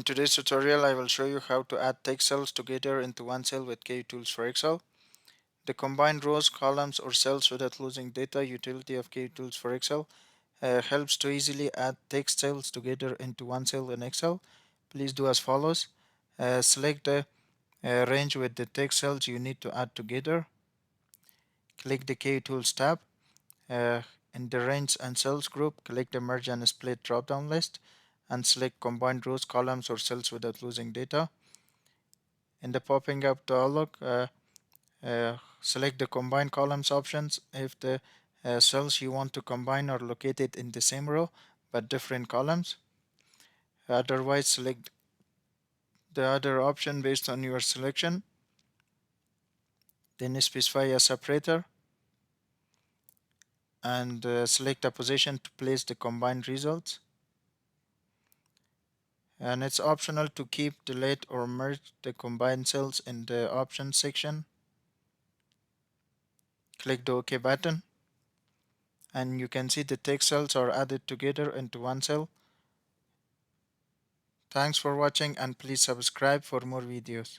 today's tutorial, I will show you how to add text cells together into one cell with Kutools for Excel. The combined rows, columns, or cells without losing data utility of Kutools for Excel helps to easily add text cells together into one cell in Excel. Please do as follows. Select the range with the text cells you need to add together. Click the Kutools tab. Uh, in the range and cells group, click the merge and split drop-down list and select combined rows, columns, or cells without losing data. In the popping up dialog, select the combine columns options if the cells you want to combine are located in the same row but different columns. Otherwise, select the other option based on your selection. Then specify a separator and select a position to place the combined results. And it's optional to keep, delete, or merge the combined cells in the options section. Click the OK button and you can see the text cells are added together into one cell. Thanks for watching and please subscribe for more videos.